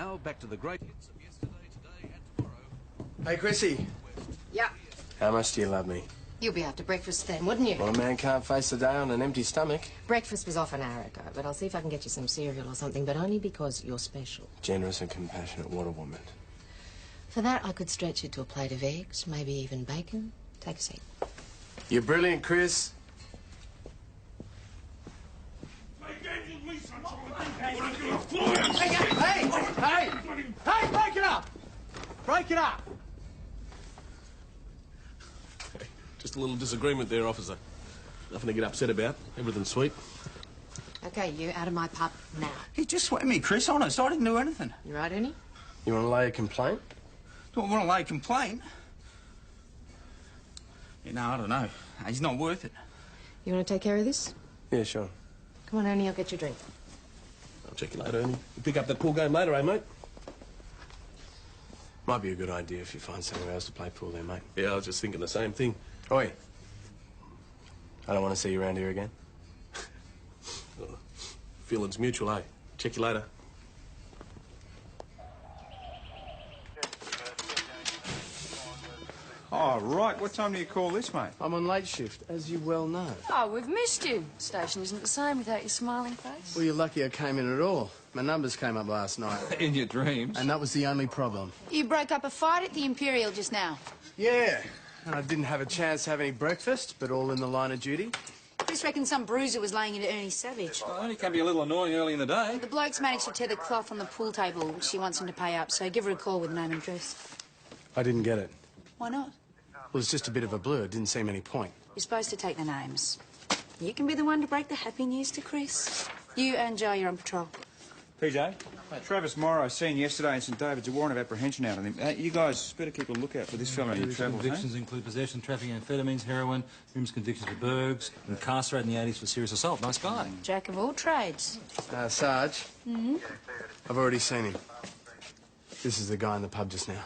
Now, back to the great hits of yesterday, today and tomorrow. Hey, Chrissy. Yeah. How much do you love me? You'll be after breakfast then, wouldn't you? Well, a man can't face the day on an empty stomach. Breakfast was off an hour ago, but I'll see if I can get you some cereal or something, but only because you're special. Generous and compassionate, what a woman. For that, I could stretch you to a plate of eggs, maybe even bacon. Take a seat. You're brilliant, Chris. Hey, break it up! Break it up! Just a little disagreement there, officer. Nothing to get upset about. Everything's sweet. Okay, you out of my pub now. He just swept me, Chris, honest. I didn't do anything. You right, Ernie? You want to lay a complaint? Don't want to lay a complaint. I don't know. He's not worth it. You want to take care of this? Yeah, sure. Come on, Ernie, I'll get you a drink. I'll check you later, Ernie. You pick up that pool game later, eh, mate? Might be a good idea if you find somewhere else to play pool there, mate. Yeah, I was just thinking the same thing. Oi. I don't want to see you around here again. Feelings mutual, eh? Check you later. Oh, right. What time do you call this, mate? I'm on late shift, as you well know. Oh, we've missed you. Station isn't the same without your smiling face. Well, you're lucky I came in at all. My numbers came up last night. In your dreams? And that was the only problem. You broke up a fight at the Imperial just now. Yeah. And I didn't have a chance to have any breakfast, but all in the line of duty. Chris reckons some bruiser was laying into Ernie Savage. Well, only can be a little annoying early in the day. The bloke's managed to tear the cloth on the pool table, which she wants him to pay up, so give her a call with name and address. I didn't get it. Why not? Well, it's just a bit of a blur. It didn't seem any point. You're supposed to take the names. You can be the one to break the happy news to Chris. You and Joe, you're on patrol. PJ, Travis Morrow seen yesterday in St David's, a warrant of apprehension out on him. You guys better keep a lookout for this fella in your travels, Convictions include possession, trafficking amphetamines, heroin, numerous convictions for burgs, incarcerated in the 80s for serious assault. Nice guy. Jack of all trades. Sarge. I've already seen him. This is the guy in the pub just now.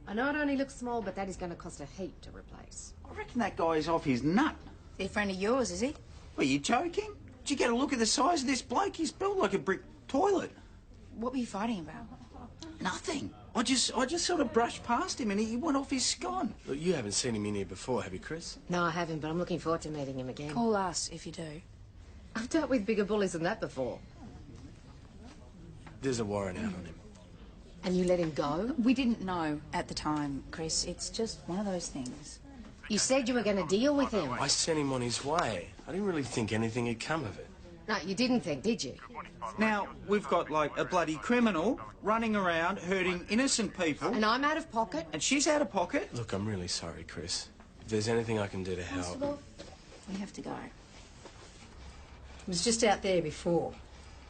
I know it only looks small, but that is going to cost a heap to replace. I reckon that guy is off his nut. Is he a friend of yours, is he? Are you joking? Did you get a look at the size of this bloke? He's built like a brick toilet. What were you fighting about? Nothing. I just sort of brushed past him and he went off his scone. Look, you haven't seen him in here before, have you, Chris? No, I haven't, but I'm looking forward to meeting him again. Call us if you do. I've dealt with bigger bullies than that before. There's a warrant out on him. And you let him go? We didn't know at the time, Chris. It's just one of those things. You said you were going to deal with him. I sent him on his way. I didn't really think anything had come of it. No, you didn't think, did you? Now, we've got, like, a bloody criminal running around hurting innocent people. And I'm out of pocket. And she's out of pocket. Look, I'm really sorry, Chris. If there's anything I can do to help... Constable, we have to go. It was just out there before.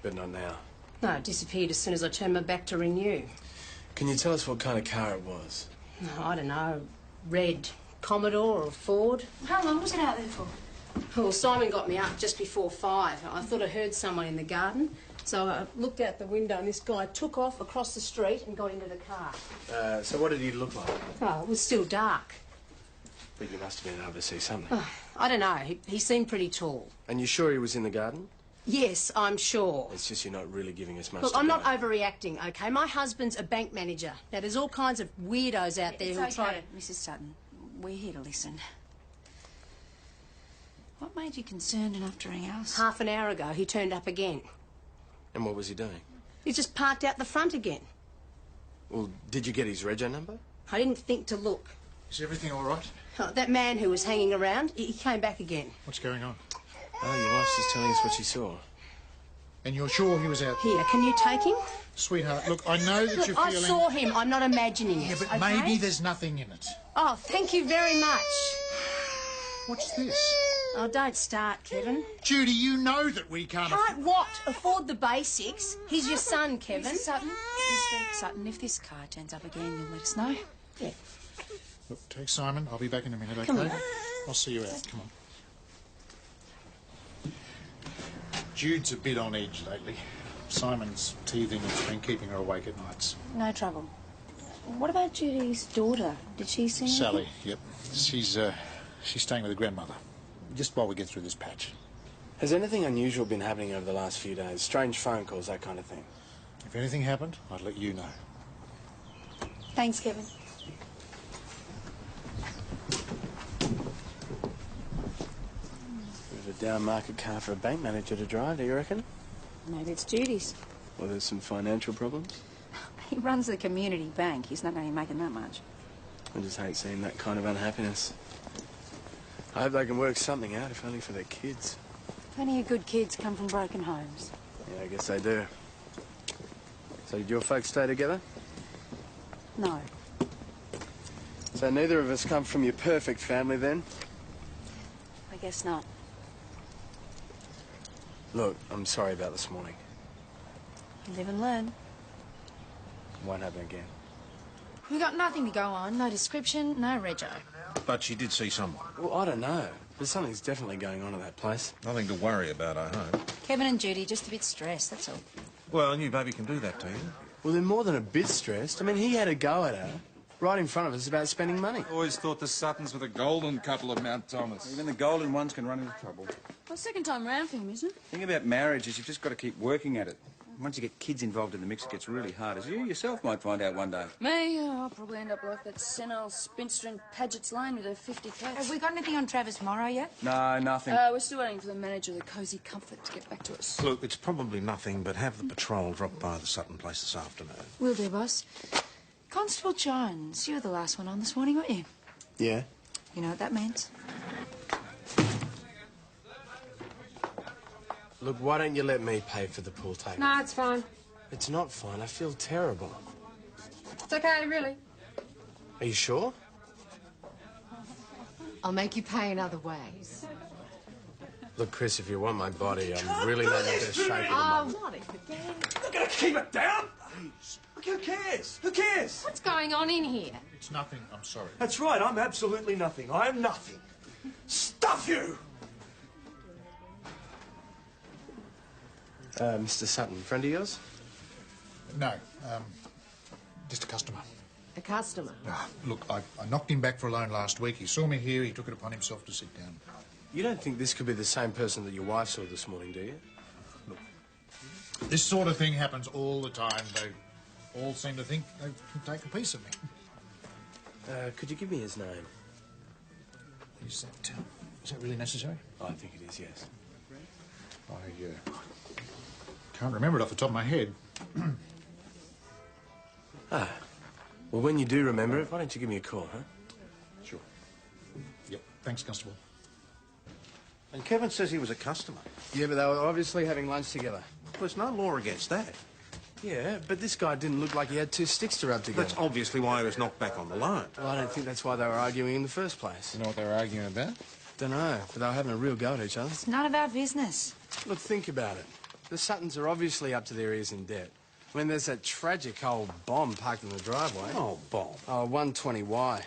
But not now. No, it disappeared as soon as I turned my back to renew. Can you tell us what kind of car it was? No, I don't know. Red Commodore or Ford. How long was it out there for? Well, Simon got me up just before 5. I thought I heard someone in the garden, so I looked out the window and this guy took off across the street and got into the car. So what did he look like? Oh, it was still dark. But you must have been able to see something. I don't know. He seemed pretty tall. And you sure he was in the garden? Yes, I'm sure. It's just you're not really giving us much Look, to I'm go not on. overreacting, OK? My husband's a bank manager. Now, there's all kinds of weirdos out there It's who okay, try to... Mrs. Sutton. We're here to listen. What made you concerned enough to ring us? Half an hour ago, he turned up again. And what was he doing? He just parked out the front again. Well, did you get his rego number? I didn't think to look. Is everything all right? Oh, that man who was hanging around, he came back again. What's going on? Oh, your wife's just telling us what she saw. And you're sure he was out there? Here, can you take him? Sweetheart, look, I know that Look, you're I feeling... saw him. I'm not imagining Yeah, it. but okay? maybe there's nothing in it. Oh, thank you very much. What's this? Oh, don't start, Kevin. Judy, you know that we can't... Can't what? Afford the basics? He's your son, Kevin. Mrs. Sutton, Mr. Sutton, if this car turns up again, you'll let us know. Yeah. Look, take Simon. I'll be back in a minute, okay? Come on. I'll see you out. Come on. Jude's a bit on edge lately. Simon's teething and has been keeping her awake at nights. No trouble. What about Judy's daughter? Did she see anything? Sally, yep. She's staying with her grandmother. Just while we get through this patch. Has anything unusual been happening over the last few days? Strange phone calls, that kind of thing? If anything happened, I'd let you know. Thanks, Kevin. Bit of a down market car for a bank manager to drive, do you reckon? Maybe it's Judy's. Well, there's some financial problems. He runs the community bank. He's not going to be making that much. I just hate seeing that kind of unhappiness. I hope they can work something out, if only for their kids. Plenty of good kids come from broken homes. Yeah, I guess they do. So did your folks stay together? No. So neither of us come from your perfect family, then? I guess not. Look, I'm sorry about this morning. You live and learn. Won't happen again. We got nothing to go on. No description, no rego. But she did see someone. Well, I don't know. But something's definitely going on at that place. Nothing to worry about, I hope. Kevin and Judy, just a bit stressed, that's all. Well, new baby can do that to you. Well, they're more than a bit stressed. I mean, he had a go at her right in front of us about spending money. Always thought the Suttons were the golden couple of Mount Thomas. Even the golden ones can run into trouble. Well, second time round for him, isn't it? The thing about marriage is you've just got to keep working at it. Once you get kids involved in the mix, it gets really hard, as you yourself might find out one day. Me? I'll probably end up like that senile spinster in Paget's Lane with her 50 cats. Have we got anything on Travis Morrow yet? No, nothing. We're still waiting for the manager of the Cosy Comfort to get back to us. Look, it's probably nothing, but have the patrol drop by the Sutton place this afternoon. Will do, boss. Constable Jones, you were the last one on this morning, weren't you? Yeah. You know what that means? Look, why don't you let me pay for the pool table? No, it's fine. It's not fine. I feel terrible. It's okay, really. Are you sure? I'll make you pay in other ways. Look, Chris, if you want my body, I'm really not in the best shape of the moment. Not again. You're going to keep it down? Look, who cares? Who cares? What's going on in here? It's nothing, I'm sorry. That's right, I'm absolutely nothing. I am nothing. Stuff you! Mr. Sutton, friend of yours? No, just a customer. A customer? Look, I knocked him back for a loan last week. He saw me here, he took it upon himself to sit down. You don't think this could be the same person that your wife saw this morning, do you? Look, this sort of thing happens all the time. They all seem to think they can take a piece of me. Could you give me his name? Is that really necessary? I think it is, yes. I can't remember it off the top of my head. Well, when you do remember it, why don't you give me a call, huh? Sure. Yep, thanks, Constable. And Kevin says he was a customer. Yeah, but they were obviously having lunch together. Well, there's no law against that. Yeah, but this guy didn't look like he had two sticks to rub together. That's obviously why he was knocked back on the loan. Well, I don't think that's why they were arguing in the first place. You know what they were arguing about? Don't know, but they were having a real go at each other. It's none of our business. Look, think about it. The Suttons are obviously up to their ears in debt. I mean, there's that tragic old bomb parked in the driveway. Oh, bomb. Oh, 120Y.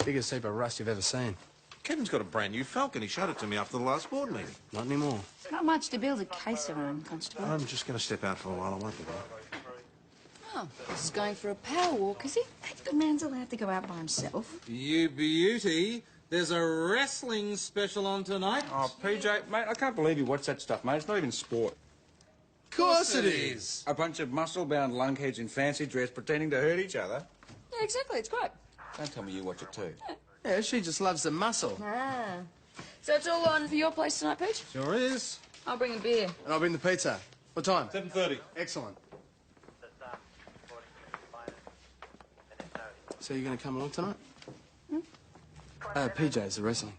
Biggest heap of rust you've ever seen. Kevin's got a brand new Falcon. He showed it to me after the last board meeting. Not anymore. It's not much to build a case around, Constable. I'm just going to step out for a while. I won't be long. Oh, this is going for a power walk, is he? The man's allowed to go out by himself. You beauty. There's a wrestling special on tonight. Oh, PJ, mate, I can't believe you watch that stuff, mate. It's not even sport. Of course it is. A bunch of muscle-bound lunkheads in fancy dress pretending to hurt each other. Yeah, exactly, it's great. Don't tell me you watch it too. Yeah, she just loves the muscle. Ah. So it's all on for your place tonight, Peach? Sure is. I'll bring a beer. And I'll bring the pizza. What time? 7:30. Excellent. So you're going to come along tonight? PJ's the wrestling.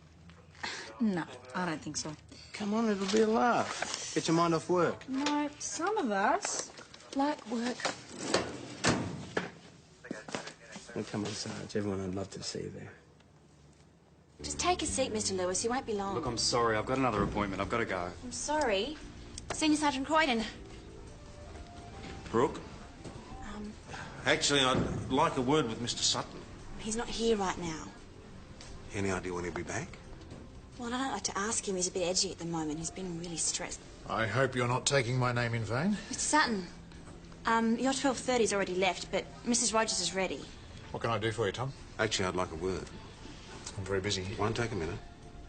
No, I don't think so. Come on, it'll be a laugh. Get your mind off work. No, some of us like work. Oh, come on, Sarge. Everyone would love to see you there. Just take a seat, Mr. Lewis. You won't be long. Look, I'm sorry. I've got another appointment. I've got to go. I'm sorry. Senior Sergeant Croydon. Brooke? Actually, I'd like a word with Mr. Sutton. He's not here right now. Any idea when he'll be back? Well, I don't like to ask him. He's a bit edgy at the moment. He's been really stressed. I hope you're not taking my name in vain. Mr. Sutton, your 12:30's already left, but Mrs. Rogers is ready. What can I do for you, Tom? Actually, I'd like a word. I'm very busy. Won't take a minute.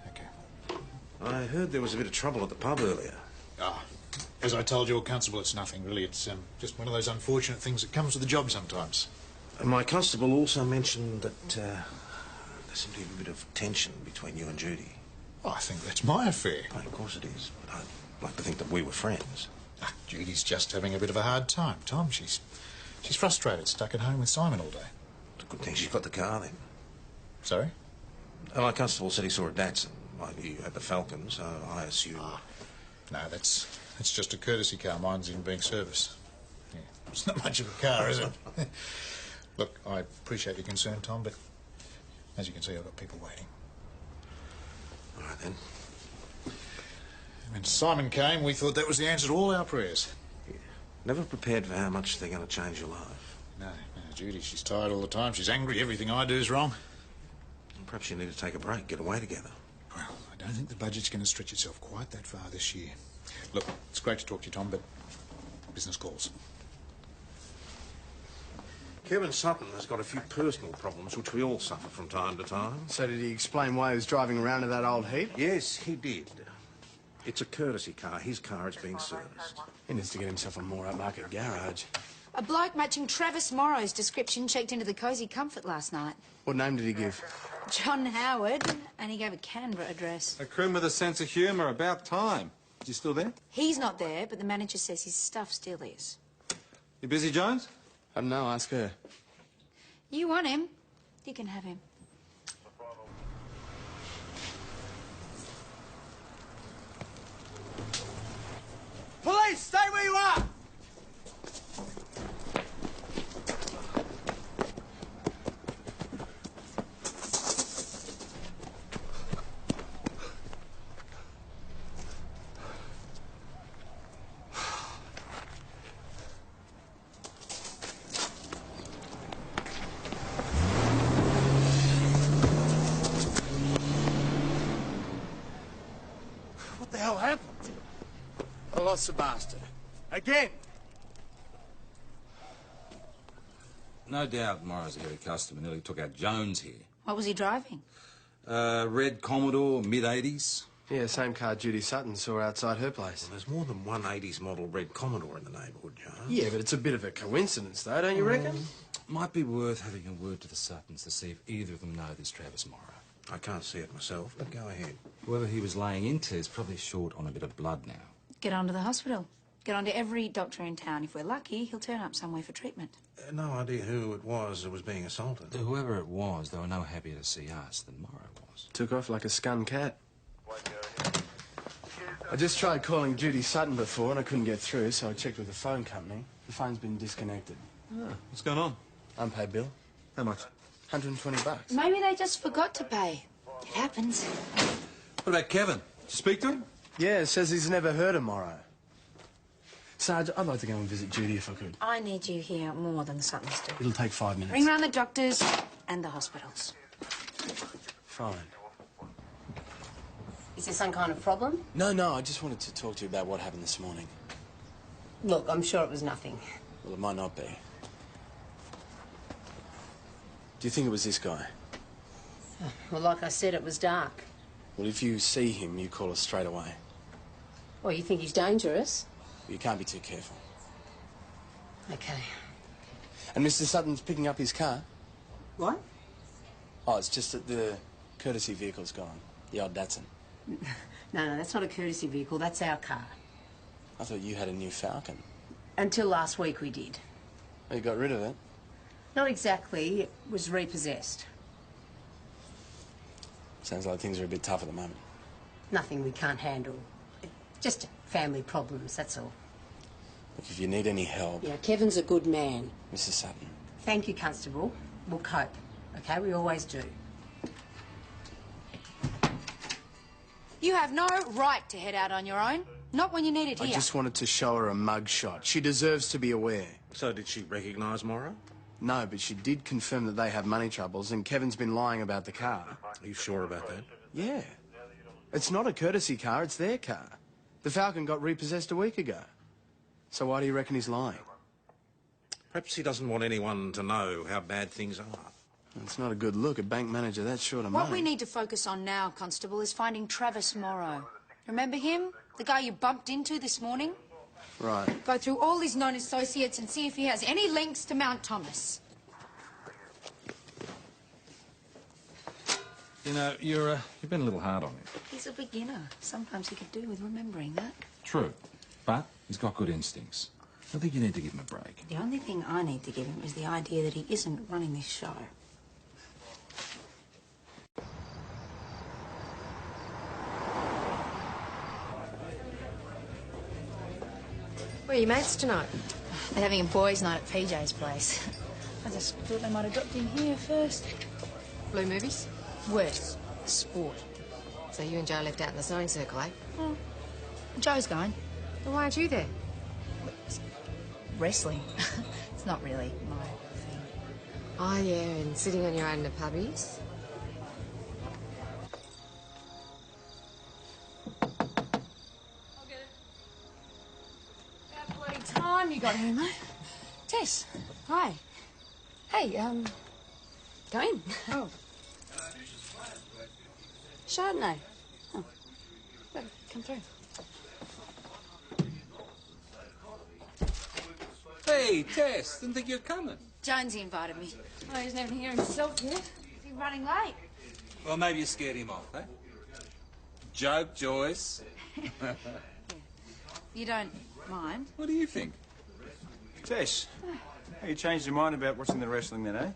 Okay. I heard there was a bit of trouble at the pub earlier. Ah, as I told your constable, it's nothing, really. It's just one of those unfortunate things that comes with the job sometimes. And my constable also mentioned that there seemed to be a bit of tension between you and Judy. Oh, I think that's my affair. Oh, of course it is, but I'd like to think that we were friends. Ah, Judy's just having a bit of a hard time, Tom. She's frustrated, stuck at home with Simon all day. It's a good thing she's got the car then. Sorry? My constable said he saw a Datsun. I knew you had the Falcon, so I assume... No, that's just a courtesy car. Mine's even being serviced. Yeah, it's not much of a car, is it? Look, I appreciate your concern, Tom, but as you can see, I've got people waiting. All right, then. When Simon came, we thought that was the answer to all our prayers. Yeah. Never prepared for how much they're going to change your life. No, Judy, she's tired all the time. She's angry. Everything I do is wrong. Perhaps you need to take a break, get away together. Well, I don't think the budget's going to stretch itself quite that far this year. Look, it's great to talk to you, Tom, but business calls. Kevin Sutton has got a few personal problems which we all suffer from time to time. So did he explain why he was driving around to that old heap? Yes, he did. It's a courtesy car. His car is being serviced. He needs to get himself a more upmarket garage. A bloke matching Travis Morrow's description checked into the Cosy Comfort last night. What name did he give? John Howard, and he gave a Canberra address. A crime with a sense of humour. About time. Is he still there? He's not there, but the manager says his stuff still is. You busy, Jones? I don't know, ask her. You want him, you can have him. Police, stay where you are! What the hell happened? I lost the bastard. Again! No doubt Morrow's a heavy customer. Nearly took out Jones here. What was he driving? Red Commodore, mid-80s. Yeah, same car Judy Sutton saw outside her place. Well, there's more than one 80s model red Commodore in the neighbourhood, Jones. Yeah, but it's a bit of a coincidence, though, don't you reckon? Might be worth having a word to the Suttons to see if either of them know this Travis Morrow. I can't see it myself, but go ahead. Whoever he was laying into is probably short on a bit of blood now. Get on to the hospital. Get on to every doctor in town. If we're lucky, he'll turn up somewhere for treatment. No idea who it was that was being assaulted. Whoever it was, they were no happier to see us than Morrow was. Took off like a scun cat. I just tried calling Judy Sutton before and I couldn't get through, so I checked with the phone company. The phone's been disconnected. Oh, what's going on? Unpaid bill. How much? $120. Maybe they just forgot to pay. It happens. What about Kevin? Did you speak to him? Yeah, says he's never heard of Morrow. Sarge, I'd like to go and visit Judy if I could. I need you here more than the Suttons do. It'll take 5 minutes. Bring round the doctors and the hospitals. Fine. Is there some kind of problem? No, I just wanted to talk to you about what happened this morning. Look, I'm sure it was nothing. Well, it might not be. Do you think it was this guy? Well, like I said, it was dark. Well, if you see him, you call us straight away. Well, you think he's dangerous? You can't be too careful. Okay. And Mr. Sutton's picking up his car? What? Oh, it's just that the courtesy vehicle's gone. The old Datsun. No, that's not a courtesy vehicle. That's our car. I thought you had a new Falcon. Until last week we did. Oh, you got rid of it? Not exactly. It was repossessed. Sounds like things are a bit tough at the moment. Nothing we can't handle. Just family problems, that's all. Look, if you need any help... Yeah, Kevin's a good man. Mrs. Sutton. Thank you, Constable. We'll cope. OK, we always do. You have no right to head out on your own. Not when you need it here. I just wanted to show her a mug shot. She deserves to be aware. So did she recognise Morrow? No, but she did confirm that they have money troubles and Kevin's been lying about the car. Are you sure about that? Yeah. It's not a courtesy car, it's their car. The Falcon got repossessed a week ago. So why do you reckon he's lying? Perhaps he doesn't want anyone to know how bad things are. It's not a good look, a bank manager that short of What money. we need to focus on now, Constable, is finding Travis Morrow. Remember him? The guy you bumped into this morning? Right. Go through all his known associates and see if he has any links to Mount Thomas. You know, you've been a little hard on him. He's a beginner. Sometimes he could do with remembering that. True, but he's got good instincts. I think you need to give him a break. The only thing I need to give him is the idea that he isn't running this show. Where are your mates tonight? They're having a boys' night at PJ's place. I just thought they might have dropped in here first. Blue movies? Worse, sport. So you and Joe left out in the sewing circle, eh? Joe's going. Well, why aren't you there? Wrestling. It's not really my thing. Oh, yeah, and sitting on your own in the pubbies. About bloody time you got here, mate. Tess, hi. Hey, go in. Oh. Chardonnay. Oh. Well, come through. Hey, Tess, didn't think you'd come in. Jonesy invited me. Oh, he's never here himself yet. Is he running late? Well, maybe you scared him off, eh? Joke, Joyce. You don't mind? What do you think? Tess, you changed your mind about watching the wrestling then, eh?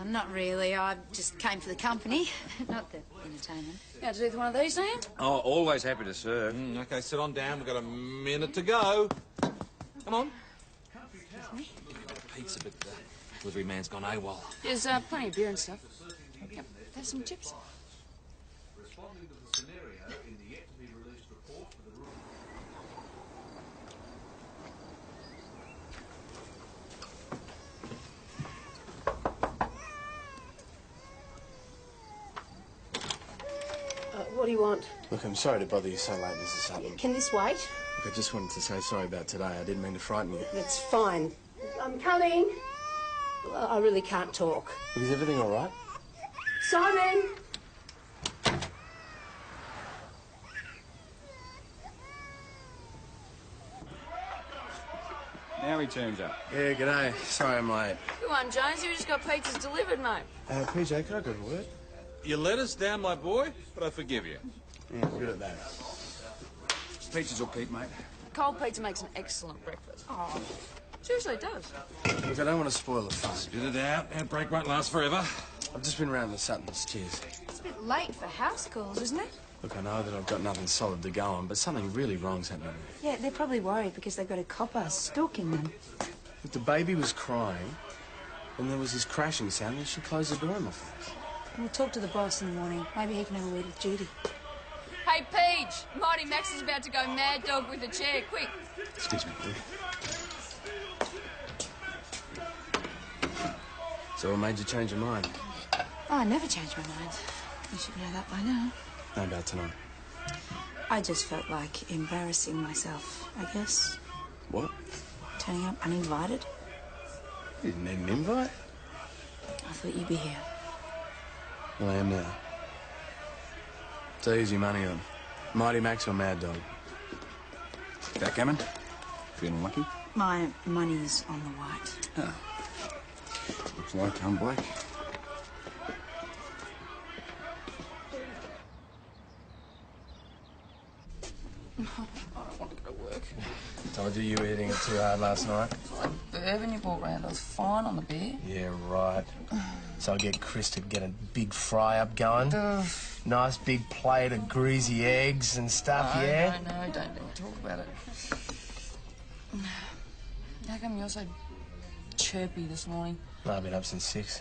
Not really. I just came for the company, not the entertainment. You have to do with one of these, Sam? Oh, always happy to serve. OK, sit on down. We've got a minute to go. Come on. Me? Pizza, but the delivery man's gone AWOL. There's plenty of beer and stuff. Yep, have some chips. Responding to the scenario in the yet-to-be-released report for the What do you want? Look, I'm sorry to bother you so late, Mrs. Sutton. Can this wait? Look, I just wanted to say sorry about today. I didn't mean to frighten you. That's fine. I'm coming. I really can't talk. Look, is everything all right? Simon! Now he turns up. Yeah, g'day. Sorry I'm late. Go on, Jones. You just got pizzas delivered, mate. PJ, can I go to work? You let us down, my boy, but I forgive you. Yeah, good at that. Pizza's all Pete, mate. Cold pizza makes an excellent breakfast. Oh, seriously, it does. Look, I don't want to spoil the fun. Spit it out. Outbreak won't last forever. I've just been round the Suttons. Cheers. It's a bit late for house calls, isn't it? Look, I know that I've got nothing solid to go on, but something really wrong's happening. Yeah, they're probably worried because they've got a copper stalking them. Look, the baby was crying, and there was this crashing sound, and she closed the door in my face. We'll talk to the boss in the morning. Maybe he can have a word with Judy. Hey, Peach. Mighty Max is about to go mad dog with a chair. Quick. Excuse me. So what made you change your mind? Oh, I never change my mind. You should know that by now. How about tonight? I just felt like embarrassing myself, I guess. What? Turning up uninvited. You didn't need an invite? I thought you'd be here. Well, I am now. So who's your money on? Mighty Max or Mad Dog? Backgammon? Feeling lucky? My money's on the white. Oh. Looks like I'm black. I don't want to go to work. Told you were hitting it too hard last night. Bourbon you brought round. I was fine on the beer. Yeah, right. So I get Chris to get a big fry-up going. Nice big plate of greasy eggs and stuff, yeah? No, don't even talk about it. How come you're so chirpy this morning? No, I've been up since 6.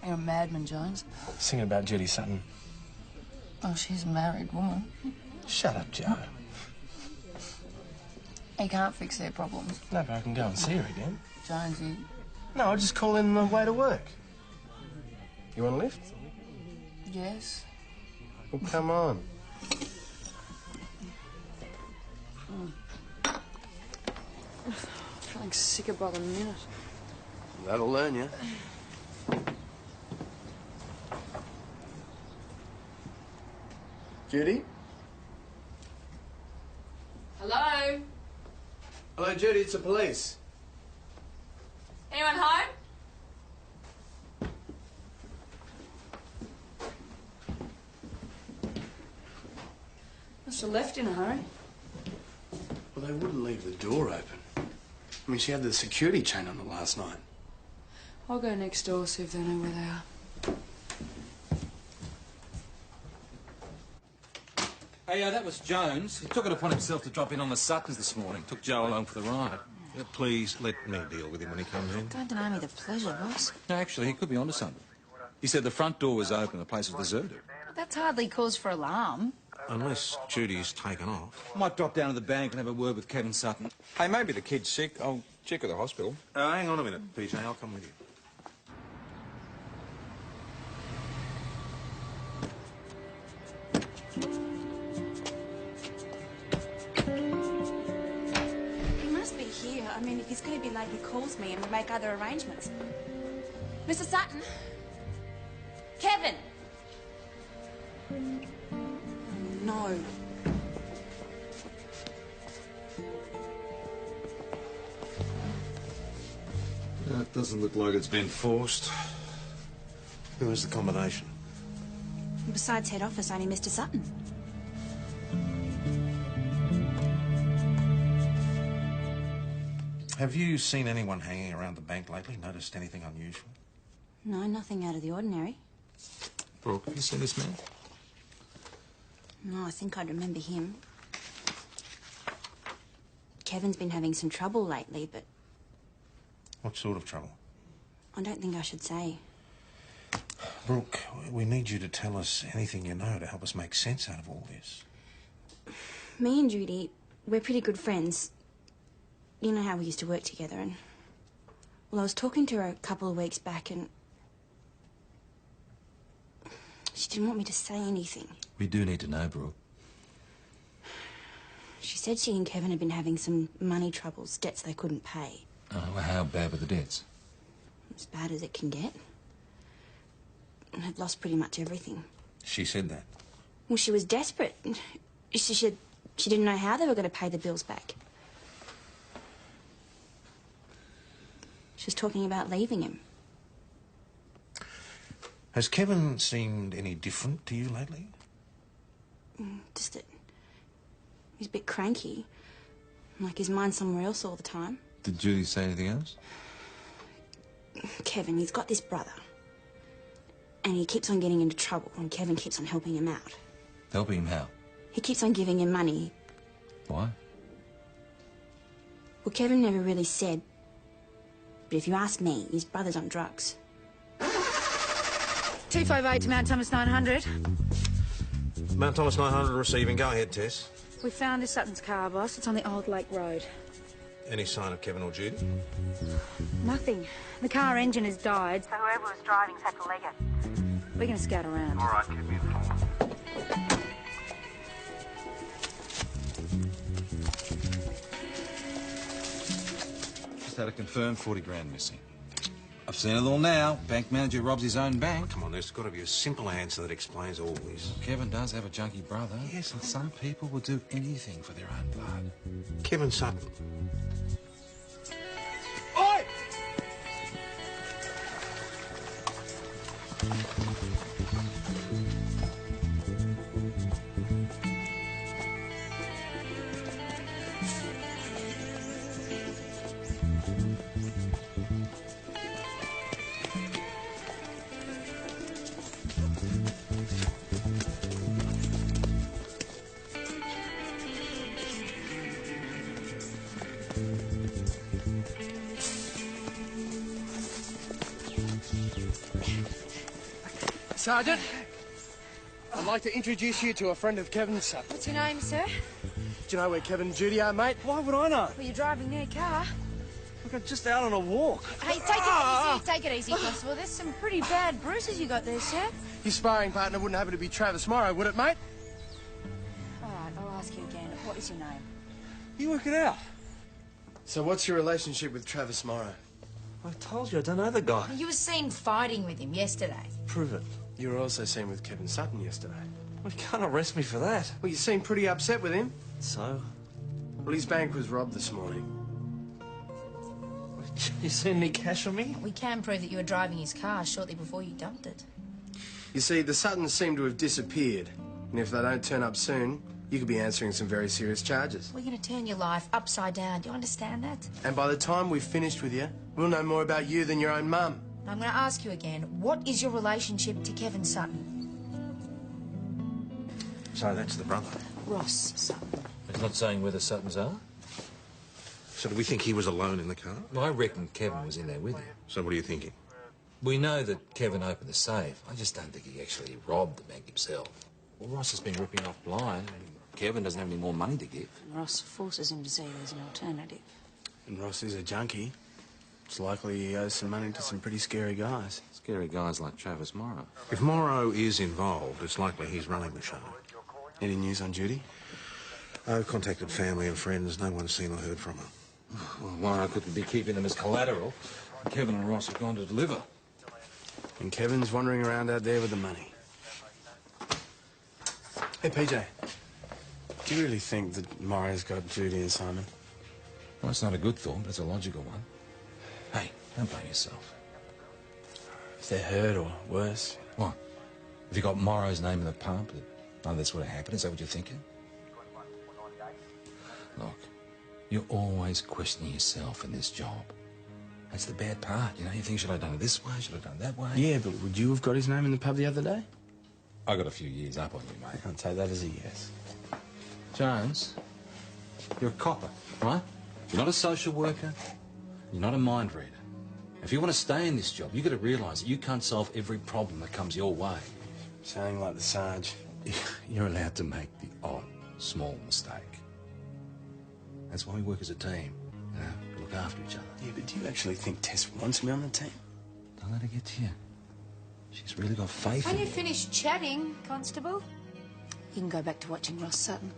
You're a madman, Jones. Singing about Judy Sutton. Oh, she's a married woman. Shut up, Joe. He can't fix their problems. No, but I can go and see her again. Jonesy. No, I'll just call in on the way to work. You want a lift? Yes. Well, come on. Feeling sicker by the minute. That'll learn you. Judy? Hello? Hello, Judy, it's the police. Anyone home? Must have left in a hurry. Well, they wouldn't leave the door open. I mean, she had the security chain on it last night. I'll go next door, see if they know where they are. Hey, that was Jones. He took it upon himself to drop in on the Suttons this morning. Took Joe along for the ride. Please let me deal with him when he comes in. Don't deny me the pleasure, boss. No, actually, he could be onto something. He said the front door was open, the place was deserted. That's hardly cause for alarm. Unless Judy's taken off. I might drop down to the bank and have a word with Kevin Sutton. Hey, maybe the kid's sick. I'll check at the hospital. Hang on a minute, PJ. I'll come with you. He must be here. I mean, if he's going to be late, he calls me and we make other arrangements. Mr. Sutton? Kevin! Oh, no. It doesn't look like it's been forced. Who has the combination? Besides head office, only Mr. Sutton. Have you seen anyone hanging around the bank lately? Noticed anything unusual? No, nothing out of the ordinary. Brooke, have you seen this man? No, I think I'd remember him. Kevin's been having some trouble lately, but What sort of trouble? I don't think I should say. Brooke, we need you to tell us anything you know to help us make sense out of all this. Me and Judy, we're pretty good friends. You know how we used to work together, and... Well, I was talking to her a couple of weeks back, and... She didn't want me to say anything. We do need to know, Brooke. She said she and Kevin had been having some money troubles, debts they couldn't pay. Oh, well, how bad were the debts? As bad as it can get. And had lost pretty much everything. She said that. Well, she was desperate. She didn't know how they were going to pay the bills back. She was talking about leaving him. Has Kevin seemed any different to you lately? Just that he's a bit cranky. Like his mind's somewhere else all the time. Did Judy say anything else? Kevin, he's got this brother. And he keeps on getting into trouble, and Kevin keeps on helping him out. Helping him how? He keeps on giving him money. Why? Well, Kevin never really said. But if you ask me, his brother's on drugs. 258 to Mount Thomas 900. Mount Thomas 900 receiving. Go ahead, Tess. We found his Sutton's car, boss. It's on the Old Lake Road. Any sign of Kevin or Judy? Nothing. The car engine has died, so whoever was driving's had to leg it. We're going to scout around. All right, keep me informed. Just had a confirmed 40 grand missing. I've seen it all now. Bank manager robs his own bank. Come on, there's got to be a simple answer that explains all this. Kevin does have a junkie brother. Yes, and some people will do anything for their own blood. Kevin Sutton. Oi! Sergeant, I'd like to introduce you to a friend of Kevin Sutton. What's your name, sir? Do you know where Kevin and Judy are, mate? Why would I know? Well, you're driving their car. Look, I'm just out on a walk. Hey, take it easy, Constable. There's some pretty bad bruises you got there, sir. Your sparring partner wouldn't happen to be Travis Morrow, would it, mate? All right, I'll ask you again. What is your name? You work it out. So what's your relationship with Travis Morrow? I told you I don't know the guy. You were seen fighting with him yesterday. Prove it. You were also seen with Kevin Sutton yesterday. Well, you can't arrest me for that. Well, you seem pretty upset with him. So? Well, his bank was robbed this morning. You seen any cash on me? We can prove that you were driving his car shortly before you dumped it. You see, the Suttons seem to have disappeared. And if they don't turn up soon, you could be answering some very serious charges. We're going to turn your life upside down. Do you understand that? And by the time we've finished with you, we'll know more about you than your own mum. I'm going to ask you again, what is your relationship to Kevin Sutton? So that's the brother. Ross Sutton. He's not saying where the Suttons are? So do we think he was alone in the car? Well, I reckon Kevin was in there with him. So what are you thinking? We know that Kevin opened the safe. I just don't think he actually robbed the bank himself. Well, Ross has been ripping off blind. Kevin doesn't have any more money to give. Ross forces him to see there's an alternative. And Ross is a junkie. It's likely he owes some money to some pretty scary guys. Scary guys like Travis Morrow. If Morrow is involved, it's likely he's running the show. Any news on Judy? I've contacted family and friends. No one's seen or heard from her. Well, Morrow couldn't be keeping them as collateral. Kevin and Ross have gone to deliver. And Kevin's wandering around out there with the money. Hey, PJ. Do you really think that Morrow's got Judy and Simon? Well, it's not a good thought, but it's a logical one. Hey, don't blame yourself. If they're hurt or worse. What? Have you got Morrow's name in the pump? Oh, that's what happened. Is that what you're thinking? Look, you're always questioning yourself in this job. That's the bad part, you know? You think, should I have done it this way? Should I have done it that way? Yeah, but would you have got his name in the pub the other day? I got a few years up on you, mate. I'll take that as a yes. Jones, you're a copper, right? You're not a social worker. You're not a mind reader. If you want to stay in this job, you've got to realise that you can't solve every problem that comes your way. Sounding like the Sarge. You're allowed to make the odd, small mistake. That's why we work as a team. You know, we look after each other. Yeah, but do you actually think Tess wants me on the team? Don't let her get to you. She's really got faith When in you you. finish chatting, Constable? You can go back to watching Ross Sutton.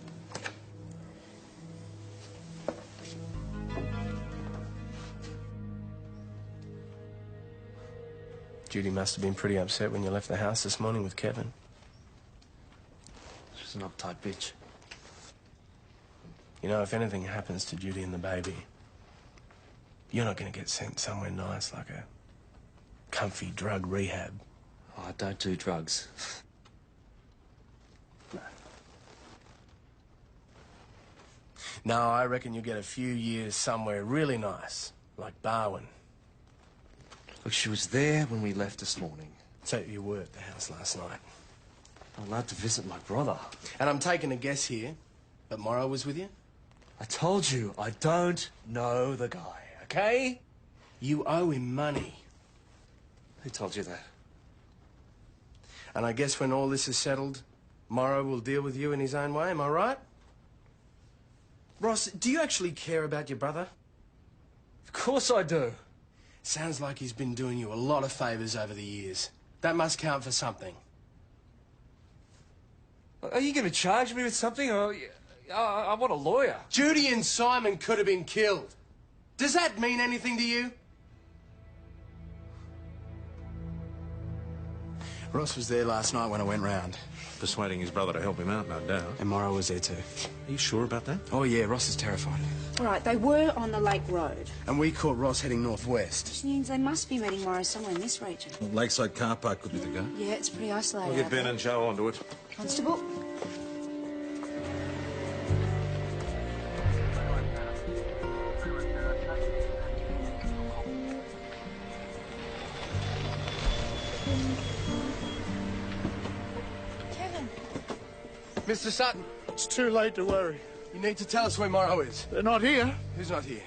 Judy must have been pretty upset when you left the house this morning with Kevin. She's an uptight bitch. You know, if anything happens to Judy and the baby, you're not going to get sent somewhere nice like a comfy drug rehab. Oh, I don't do drugs. No, I reckon you'll get a few years somewhere really nice, like Barwon. Look, she was there when we left this morning. So you were at the house last night. I'm allowed to visit my brother. And I'm taking a guess here, but Morrow was with you? I told you, I don't know the guy, okay? You owe him money. Who told you that? And I guess when all this is settled, Morrow will deal with you in his own way, am I right? Ross, do you actually care about your brother? Of course I do. Sounds like he's been doing you a lot of favours over the years. That must count for something. Are you going to charge me with something? Or I want a lawyer. Judy and Simon could have been killed. Does that mean anything to you? Ross was there last night when I went round. Persuading his brother to help him out, no doubt. And Morrow was there too. Are you sure about that? Oh yeah, Ross is terrified. All right, they were on the Lake Road. And we caught Ross heading northwest. Which means they must be meeting Morrow somewhere in this region. The Lakeside car park could be the go. Yeah, it's pretty isolated. We'll get out Ben there. and Joe onto it. Constable? Kevin. Mr. Sutton, It's too late to worry. you need to tell us where Morrow is. They're not here. Who's not here?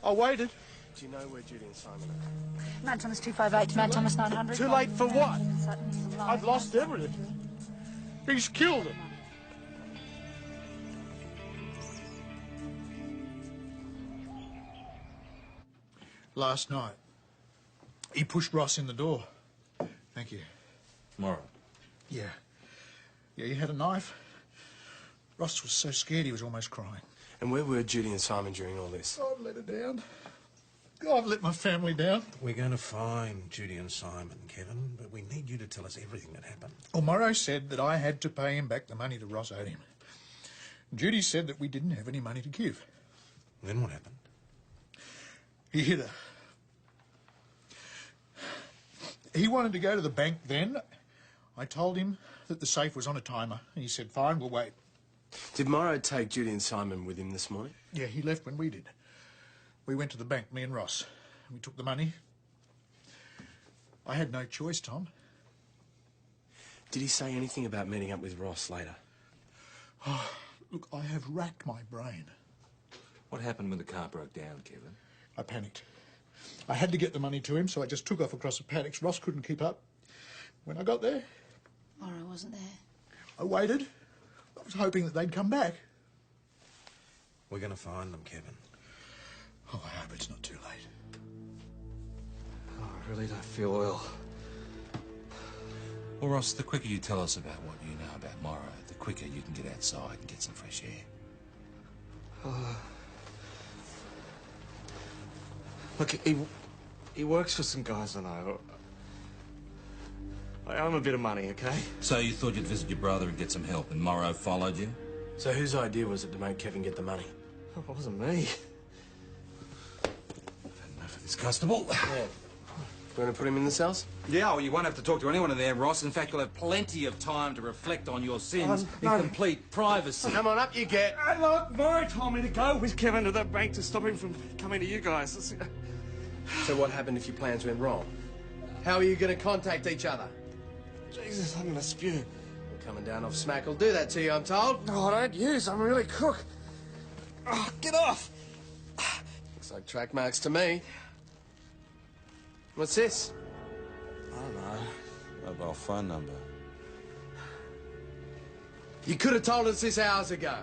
I waited. Do you know where Judy and Simon are? Mount Thomas 258 to Mount Thomas 900. Too late for what? I've lost everything. He's killed them. Last night, he pushed Ross in the door. Thank you. Morrow. Yeah. Yeah, he had a knife. Ross was so scared he was almost crying. And where were Judy and Simon during all this? I've let her down. I've let my family down. We're going to find Judy and Simon, Kevin, but we need you to tell us everything that happened. Well, Morrow said that I had to pay him back the money that Ross owed him. Judy said that we didn't have any money to give. Then what happened? He hit her. He wanted to go to the bank then. I told him that the safe was on a timer. He said, fine, we'll wait. Did Morrow take Judy and Simon with him this morning? Yeah, he left when we did. We went to the bank, me and Ross. We took the money. I had no choice, Tom. Did he say anything about meeting up with Ross later? Oh, look, I have racked my brain. What happened when the car broke down, Kevin? I panicked. I had to get the money to him, so I just took off across the paddocks. Ross couldn't keep up. When I got there... Morrow wasn't there. I waited. I was hoping that they'd come back. We're going to find them, Kevin. Oh, I hope it's not too late. Oh, I really don't feel well. Well, Ross, the quicker you tell us about what you know about Morrow, the quicker you can get outside and get some fresh air. Look, he works for some guys I know. I owe him a bit of money, okay? So you thought you'd visit your brother and get some help, and Morrow followed you? So whose idea was it to make Kevin get the money? It wasn't me. I've had enough of this constable. Yeah. You want to put him in the cells? Yeah, well, you won't have to talk to anyone in there, Ross. In fact, you'll have plenty of time to reflect on your sins in complete privacy. Come on, up you get. Hey, look, Morrow told me to go with Kevin to that bank to stop him from coming to you guys. So what happened if your plans went wrong? How are you going to contact each other? Jesus, I'm gonna spew. Coming down off smack will do that to you, I'm told. No, I don't use. I'm really cook. Oh, get off! Looks like track marks to me. What's this? I don't know. Mobile phone number. You could have told us this hours ago.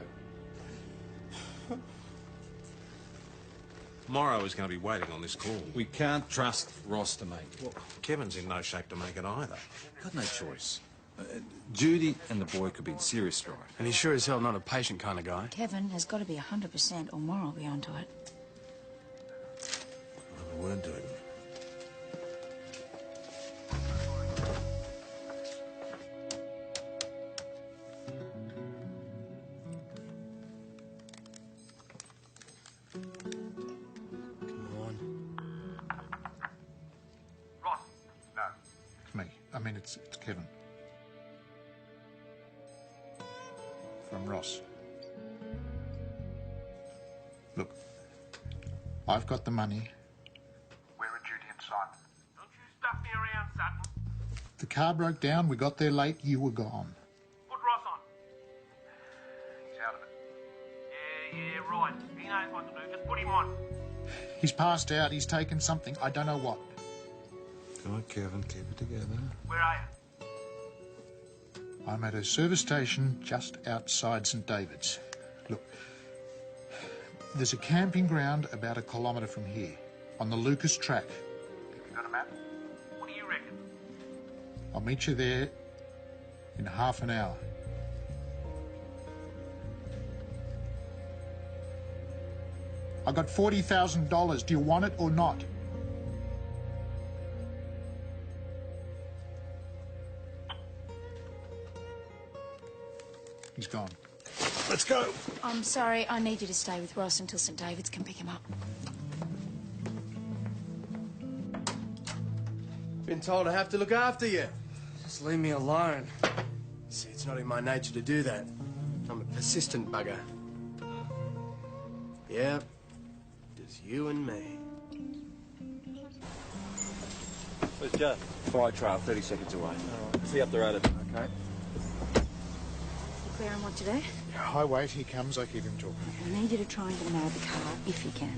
Morrow is going to be waiting on this call. We can't trust Ross to make it. Well, Kevin's in no shape to make it either. Got no choice. Judy and the boy could be in serious strife. And he's sure as hell not a patient kind of guy. Kevin has got to be 100% or Morrow will be onto it. We weren't doing it. It's Kevin. From Ross. Look, I've got the money. Where are Judy and Simon? Don't you stuff me around, Sutton. The car broke down, we got there late, you were gone. Put Ross on. He's out of it. Yeah, right. He knows what to do. Just put him on. He's passed out, he's taken something, I don't know what. Come on, Kevin, keep it together. Where are you? I'm at a service station just outside St David's. Look, there's a camping ground about 1 kilometre from here, on the Lucas track. You got a map? What do you reckon? I'll meet you there in half an hour. I got $40,000. Do you want it or not? He's gone. Let's go. I'm sorry, I need you to stay with Ross until St David's can pick him up. Been told I have to look after you. Just leave me alone. See, it's not in my nature to do that. I'm a persistent bugger. Yeah, just you and me. Where's Joe? Fire trail, 30 seconds away. All right. See you up the road. Okay. You clear on what to do? I wait, he comes, I keep him talking. I need you to try and get him out of the car, if you can.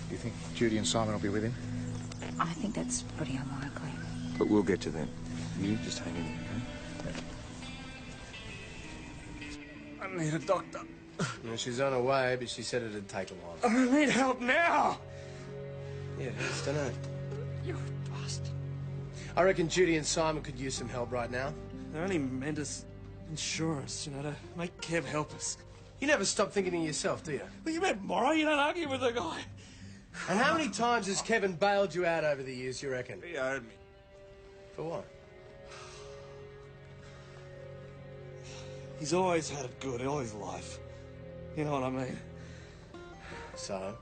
Do you think Judy and Simon will be with him? I think that's pretty unlikely. But we'll get to them. You just hang in there, okay? I need a doctor. Well, she's on her way, but she said it'd take a while. I need help now! Yeah, it is, don't it? You bastard. I reckon Judy and Simon could use some help right now. They only meant us insurance, you know, to make Kev help us. You never stop thinking of yourself, do you? Well, you met Morrow, you don't argue with the guy. And how many times has Kevin bailed you out over the years, you reckon? He owed me. For what? He's always had it good all his life. You know what I mean? So?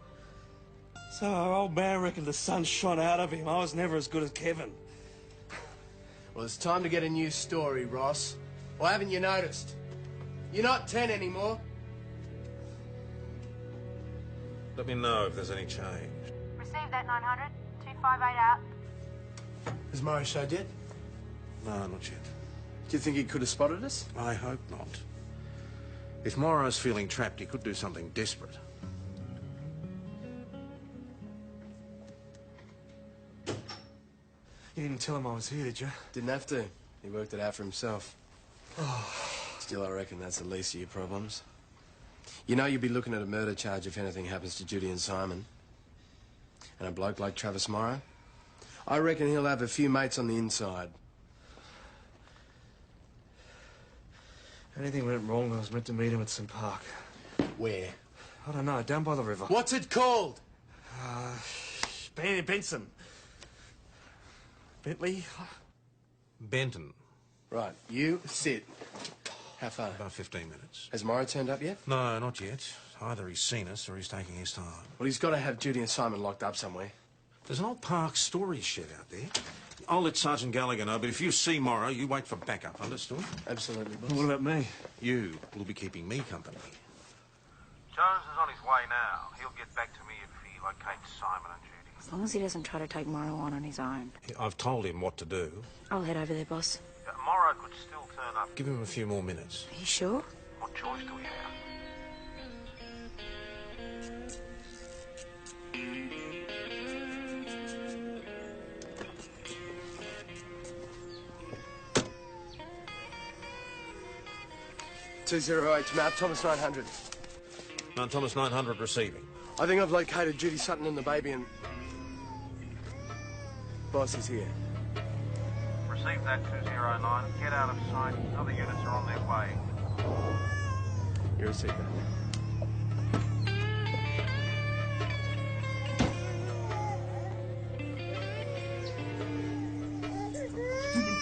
So our old man reckoned the sun shone out of him. I was never as good as Kevin. Well, it's time to get a new story, Ross. Or haven't you noticed? You're not 10 anymore. Let me know if there's any change. Receive that 900. 258 out. Has Morrow showed yet? No, not yet. Do you think he could have spotted us? I hope not. If Morrow's feeling trapped, he could do something desperate. You didn't tell him I was here, did you? Didn't have to. He worked it out for himself. Still, I reckon that's the least of your problems. You know you'd be looking at a murder charge if anything happens to Judy and Simon. And a bloke like Travis Morrow, I reckon he'll have a few mates on the inside. Anything went wrong, I was meant to meet him at St. Park. Where? I don't know, down by the river. What's it called? Benson. Bentley? Benton. Right, you sit. How far? About 15 minutes. Has Morrow turned up yet? No, not yet. Either he's seen us or he's taking his time. Well, he's got to have Judy and Simon locked up somewhere. There's an old Park storage shed out there. I'll let Sergeant Gallagher know, but if you see Morrow, you wait for backup, understood? Absolutely, boss. What about me? You will be keeping me company. Jones is on his way now. He'll get back to me if he locates Simon and Judy. As long as he doesn't try to take Morrow on his own. I've told him what to do. I'll head over there, boss. Morrow could still turn up. Give him a few more minutes. Are you sure? What choice do we have? Mount Thomas 900. Mount Thomas 900 receiving. I think I've located Judy Sutton and the baby and... Boss is here. Receive that 209. Get out of sight. Other units are on their way. You received that.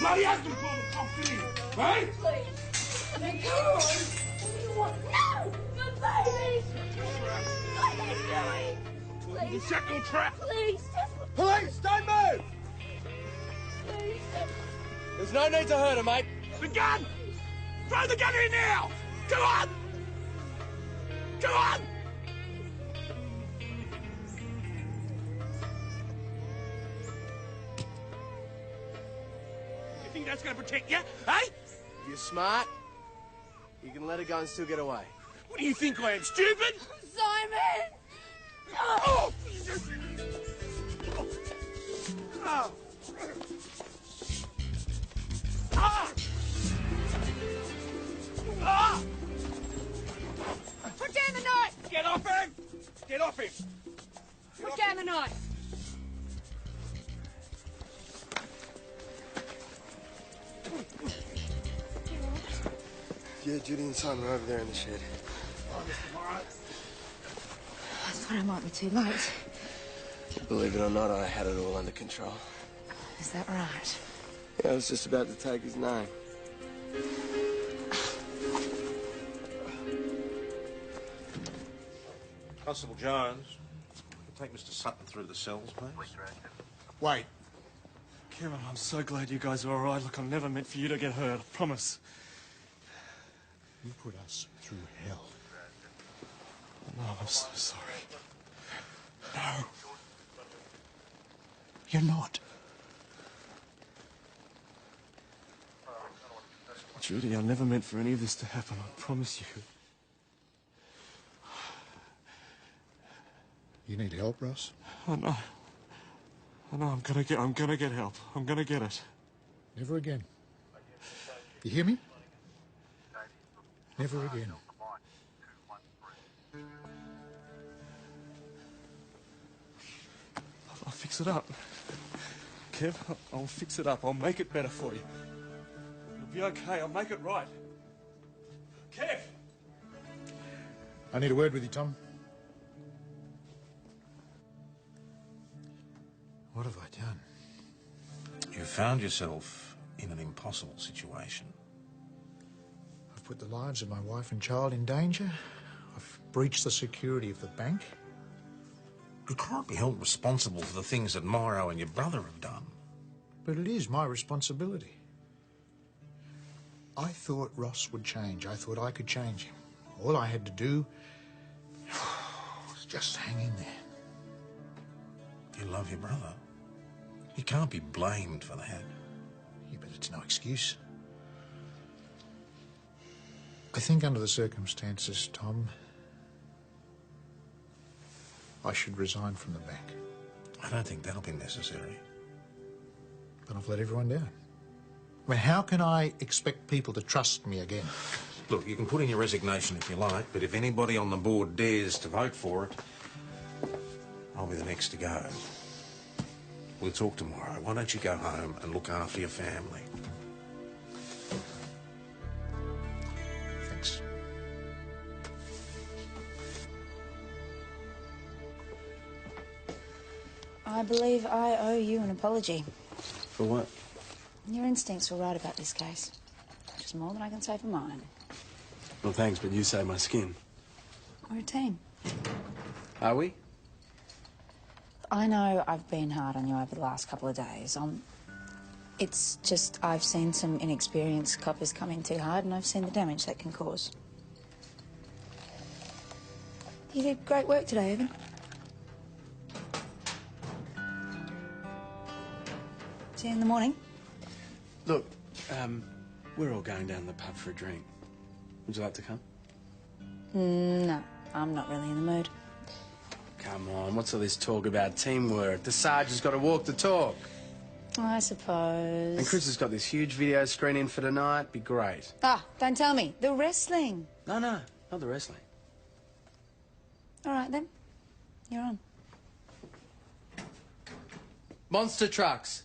Bloody husband called the cops, didn't he? Right? Please. Let me go. What do you want? No! The baby! What are you doing? Please. Shackle trap! Please. Police, don't move! Please. There's no need to hurt her, mate. The gun! Throw the gun in now! Go on! Go on! You think that's going to protect you, eh? If you're smart, you can let her go and still get away. What do you think I am, stupid? Simon! Oh! Oh! Ah! Ah! Put down the knife! Get off him! Get off him! Put down the knife! Yeah, Judy and Simon are over there in the shed. I thought I might be too late. Believe it or not, I had it all under control. Is that right? Yeah, I was just about to take his name. Constable Jones, take Mr. Sutton through the cells, please. Wait. Kevin, I'm so glad you guys are all right. Look, I never meant for you to get hurt, I promise. You put us through hell. No, I'm so sorry. No. You're not. Judy, I never meant for any of this to happen, I promise you. You need help, Ross? I know. I'm gonna get help. I'm gonna get it. Never again. You hear me? Never again. I'll fix it up. Kev, I'll fix it up. I'll make it better for you. It'll be okay. I'll make it right. Kev! I need a word with you, Tom. What have I done? You found yourself in an impossible situation. I've put the lives of my wife and child in danger. I've breached the security of the bank. You can't be held responsible for the things that Morrow and your brother have done. But it is my responsibility. I thought Ross would change. I thought I could change him. All I had to do was just hang in there. You love your brother. You can't be blamed for that. Yeah, but it's no excuse. I think under the circumstances, Tom, I should resign from the bank. I don't think that'll be necessary. But I've let everyone down. I mean, how can I expect people to trust me again? Look, you can put in your resignation if you like, but if anybody on the board dares to vote for it, I'll be the next to go. We'll talk tomorrow. Why don't you go home and look after your family? Thanks. I believe I owe you an apology. For what? Your instincts were right about this case. Which is more than I can say for mine. Well, thanks, but you saved my skin. We're a team. Are we? I know I've been hard on you over the last couple of days. It's just I've seen some inexperienced coppers come in too hard and I've seen the damage that can cause. You did great work today, Evan. See you in the morning. Look, we're all going down the pub for a drink. Would you like to come? No, I'm not really in the mood. Come on, what's all this talk about teamwork? The Sarge has got to walk the talk. I suppose. And Chris has got this huge video screen in for tonight. Be great. Ah, don't tell me. The wrestling. No, not the wrestling. All right, then. You're on. Monster trucks.